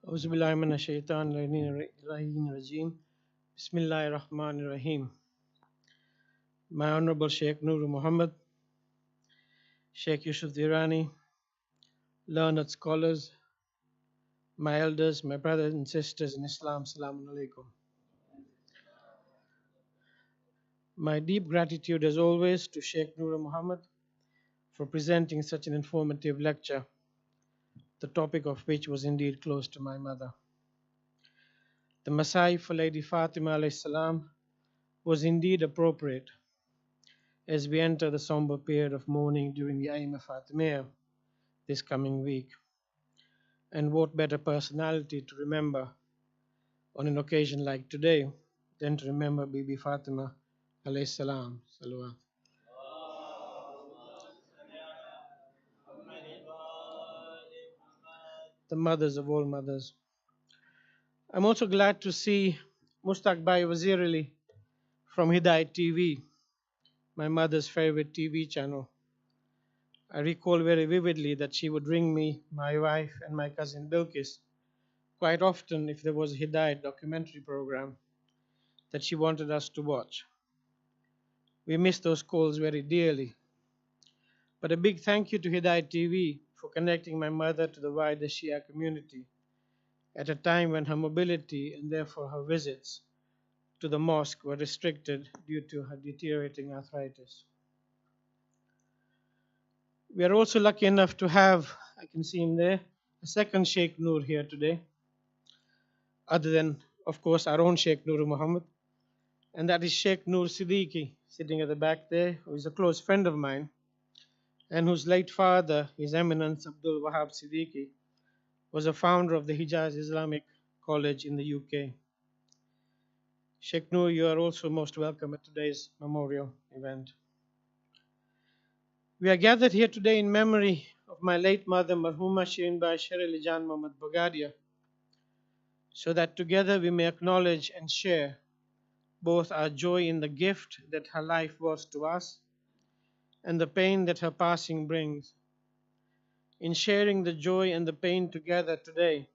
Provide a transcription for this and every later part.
Auzubillahi minash shaitanir rajim. Bismillahir Rahmanir Rahim. My Honorable Sheikh Nur Muhammad, Sheikh Yusuf Dirani, learned scholars, my elders, my brothers and sisters in Islam, Assalamu alaikum. My deep gratitude as always to Sheikh Nur Muhammad for presenting such an informative lecture, the topic of which was indeed close to my mother. The Masai for Lady Fatima alayhi salam was indeed appropriate as we enter the somber period of mourning during the Aim of Fatimiyya this coming week. And what better personality to remember on an occasion like today than to remember Bibi Fatima alayhi salam. Salawat. The mothers of all mothers. I'm also glad to see Mustaq Bhai Wazir Ali from Hidayat TV, my mother's favorite TV channel. I recall very vividly that she would ring me, my wife, and my cousin Bilkis quite often if there was a Hidayat documentary program that she wanted us to watch. We miss those calls very dearly. But a big thank you to Hidayat TV for connecting my mother to the wider Shia community at a time when her mobility and therefore her visits to the mosque were restricted due to her deteriorating arthritis. We are also lucky enough to have, I can see him there, a second Sheikh Noor here today, other than, of course, our own Sheikh Noor Muhammad, and that is Sheikh Noor Siddiqui, sitting at the back there, who is a close friend of mine, and whose late father, His Eminence Abdul Wahab Siddiqui, was a founder of the Hijaz Islamic College in the UK. Sheikh Noor, you are also most welcome at today's memorial event. We are gathered here today in memory of my late mother, Marhuma Shirinbai Sherali Jan Muhammad Bhogadia, so that together we may acknowledge and share both our joy in the gift that her life was to us and the pain that her passing brings. In sharing the joy and the pain together today,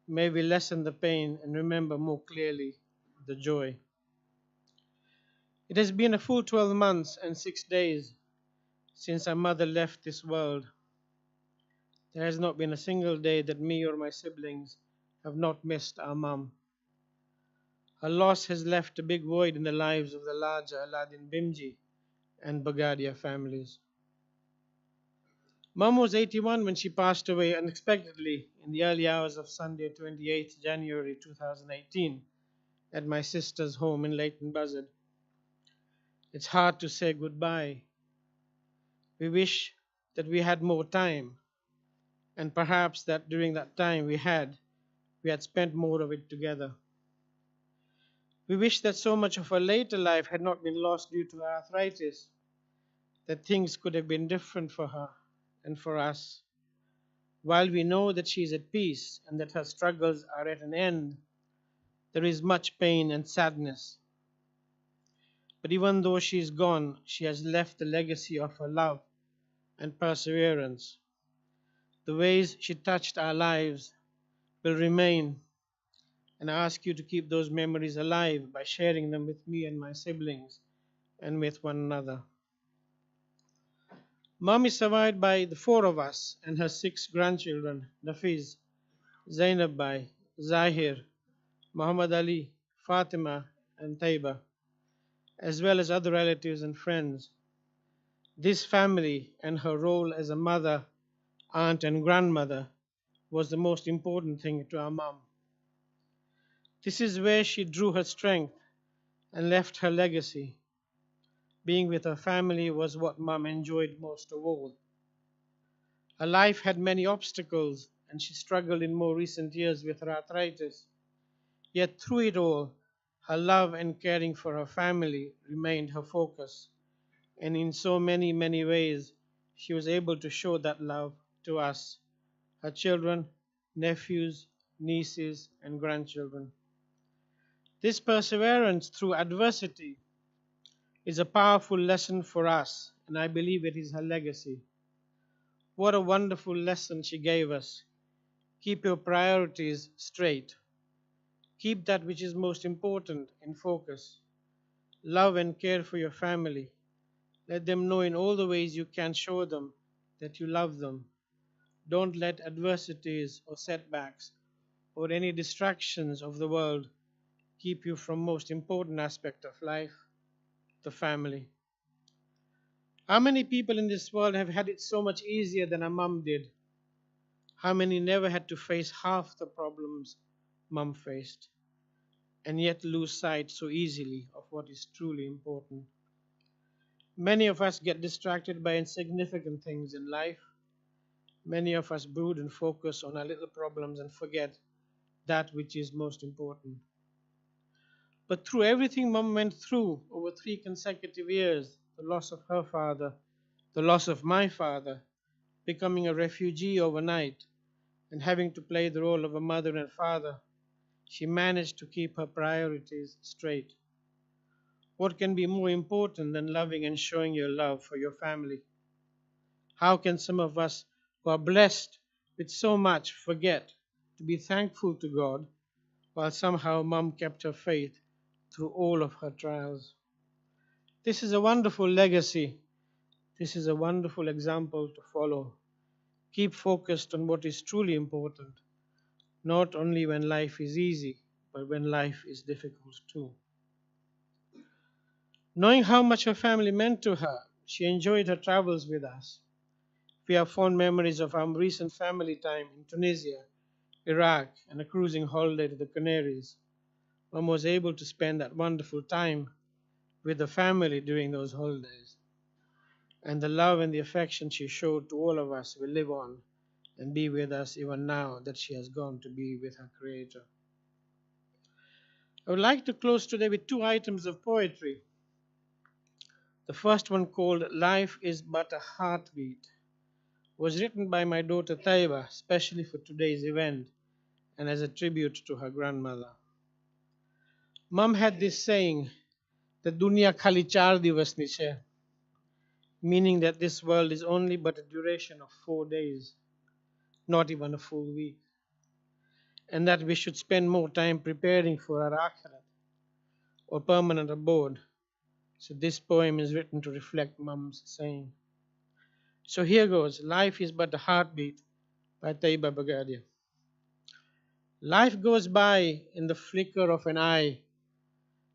may we lessen the pain and remember more clearly the joy. It has been a full 12 months and 6 days since our mother left this world. There has not been a single day that me or my siblings have not missed our mum. Her loss has left a big void in the lives of the larger Aladdin Bimji and Bhogadia families. Mum was 81 when she passed away unexpectedly in the early hours of Sunday, 28th January 2018, at my sister's home in Leighton Buzzard. It's hard to say goodbye. We wish that we had more time, and perhaps that during that time we had spent more of it together. We wish that so much of her later life had not been lost due to arthritis, that things could have been different for her and for us. While we know that she is at peace and that her struggles are at an end, there is much pain and sadness. But even though she is gone, she has left the legacy of her love and perseverance. The ways she touched our lives will remain, and I ask you to keep those memories alive by sharing them with me and my siblings and with one another. Mom is survived by the 4 of us and her 6 grandchildren, Nafiz, Zainab Bai, Zahir, Muhammad Ali, Fatima, and Taiba, as well as other relatives and friends. This family and her role as a mother, aunt, and grandmother was the most important thing to our mom. This is where she drew her strength and left her legacy. Being with her family was what mom enjoyed most of all. Her life had many obstacles, and she struggled in more recent years with her arthritis. Yet through it all, her love and caring for her family remained her focus. And in so many, many ways, she was able to show that love to us, her children, nephews, nieces, and grandchildren. This perseverance through adversity is a powerful lesson for us, and I believe it is her legacy. What a wonderful lesson she gave us. Keep your priorities straight. Keep that which is most important in focus. Love and care for your family. Let them know in all the ways you can show them that you love them. Don't let adversities or setbacks or any distractions of the world keep you from most important aspect of life, the family. How many people in this world have had it so much easier than a mum did? How many never had to face half the problems mum faced and yet lose sight so easily of what is truly important? Many of us get distracted by insignificant things in life. Many of us brood and focus on our little problems and forget that which is most important. But through everything mum went through over 3 consecutive years, the loss of her father, the loss of my father, becoming a refugee overnight, and having to play the role of a mother and father, she managed to keep her priorities straight. What can be more important than loving and showing your love for your family? How can some of us who are blessed with so much forget to be thankful to God while somehow mum kept her faith through all of her trials? This is a wonderful legacy. This is a wonderful example to follow. Keep focused on what is truly important, not only when life is easy, but when life is difficult too. Knowing how much her family meant to her, she enjoyed her travels with us. We have fond memories of our recent family time in Tunisia, Iraq, and a cruising holiday to the Canaries. Mum was able to spend that wonderful time with the family during those holidays. And the love and the affection she showed to all of us will live on and be with us even now that she has gone to be with her Creator. I would like to close today with 2 items of poetry. The first one, called Life is But a Heartbeat, was written by my daughter Taiba, especially for today's event and as a tribute to her grandmother. Mum had this saying, the dunya khali char divas ni che, meaning that this world is only but a duration of 4 days, not even a full week, and that we should spend more time preparing for our akhirat or permanent abode. So this poem is written to reflect Mum's saying. So here goes. Life is but a heartbeat by Bhogadia. Life goes by in the flicker of an eye,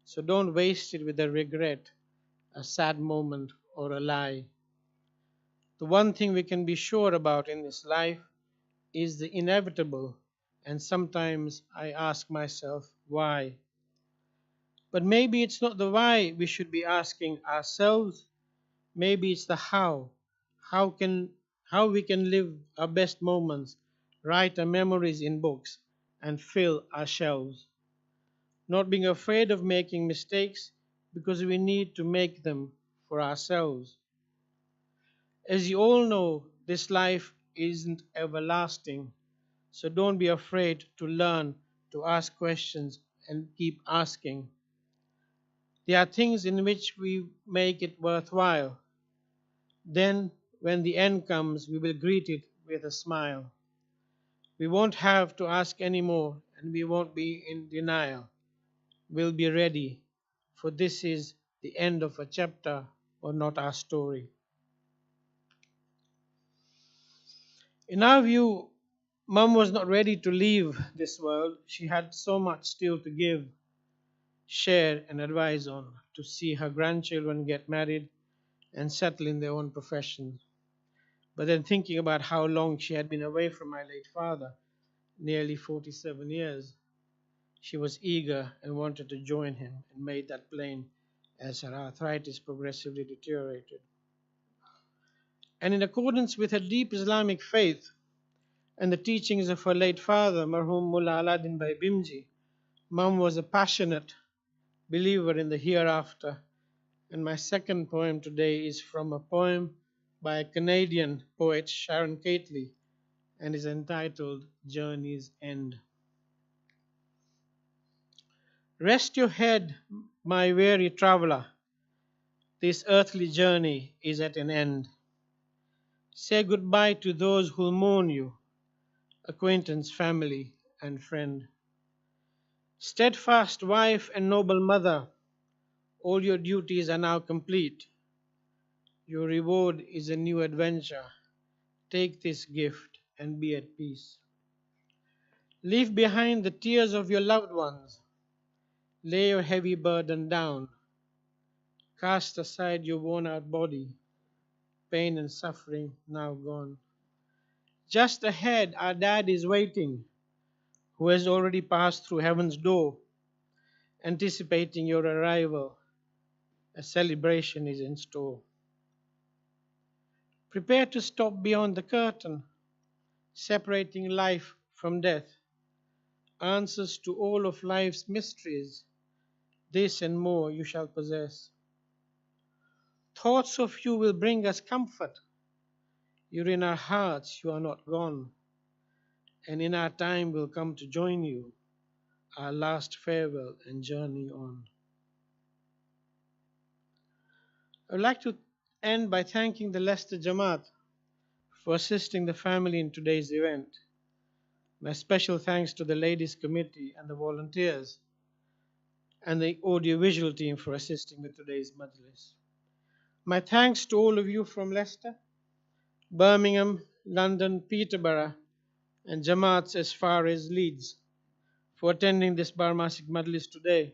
so don't waste it with a regret, a sad moment, or a lie. The one thing we can be sure about in this life is the inevitable, and sometimes I ask myself, why? But maybe it's not the why we should be asking ourselves. Maybe it's the how. How we can live our best moments, write our memories in books, and fill our shelves. Not being afraid of making mistakes because we need to make them for ourselves. As you all know, this life isn't everlasting, so don't be afraid to learn, to ask questions, and keep asking. There are things in which we make it worthwhile. Then, when the end comes, we will greet it with a smile. We won't have to ask anymore, and we won't be in denial. We'll be ready, for this is the end of a chapter or not our story. In our view, Mum was not ready to leave this world. She had so much still to give, share, and advise on, to see her grandchildren get married and settle in their own professions. But then thinking about how long she had been away from my late father, nearly 47 years, she was eager and wanted to join him, and made that plain as her arthritis progressively deteriorated. And in accordance with her deep Islamic faith and the teachings of her late father, Marhum Mullah Aladdin Bhai Bimji, Mum was a passionate believer in the hereafter. And my second poem today is from a poem by a Canadian poet, Sharon Cately, and is entitled Journey's End. Rest your head, my weary traveler. This earthly journey is at an end. Say goodbye to those who mourn you. acquaintance, family, and friend. Steadfast wife and noble mother, all your duties are now complete. Your reward is a new adventure. Take this gift and be at peace. Leave behind the tears of your loved ones. Lay your heavy burden down. Cast aside your worn out body. Pain and suffering now gone. Just ahead, our dad is waiting, who has already passed through heaven's door, anticipating your arrival. A celebration is in store. Prepare to stop beyond the curtain, separating life from death. Answers to all of life's mysteries, this and more you shall possess. Thoughts of you will bring us comfort. You're in our hearts, you are not gone. And in our time will come to join you, our last farewell and journey on. I would like to end by thanking the Leicester Jamaat for assisting the family in today's event. My special thanks to the Ladies Committee and the volunteers and the audiovisual team for assisting with today's Majlis. My thanks to all of you from Leicester, Birmingham, London, Peterborough, and Jamaats as far as Leeds for attending this Barmasi Majlis today.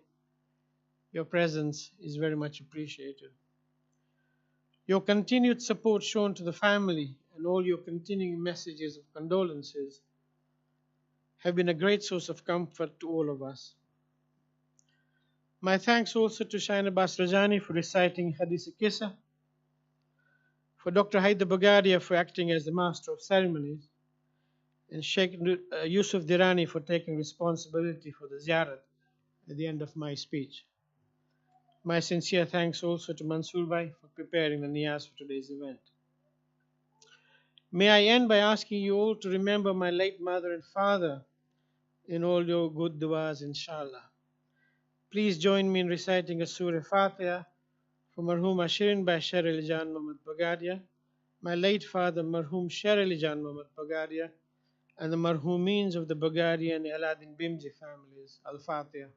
Your presence is very much appreciated. Your continued support shown to the family and all your continuing messages of condolences have been a great source of comfort to all of us. My thanks also to Shaina Rajani for reciting Hadith Kisa, for Dr. Haidar Bhogadia for acting as the master of ceremonies, and Sheikh Yusuf Dirani for taking responsibility for the ziyarat at the end of my speech. My sincere thanks also to Mansoor Bhai for preparing the niyaz for today's event. May I end by asking you all to remember my late mother and father in all your good du'as, inshallah. Please join me in reciting a Surah Fatiha for Marhuma Shirinbai Sher Ali Jan Muhammad Bhogadia, my late father Marhum Sher Ali Jan Muhammad Bhogadia, and the Marhumeens of the Bhogadia and the Aladdin Bimji families. Al-Fatiha.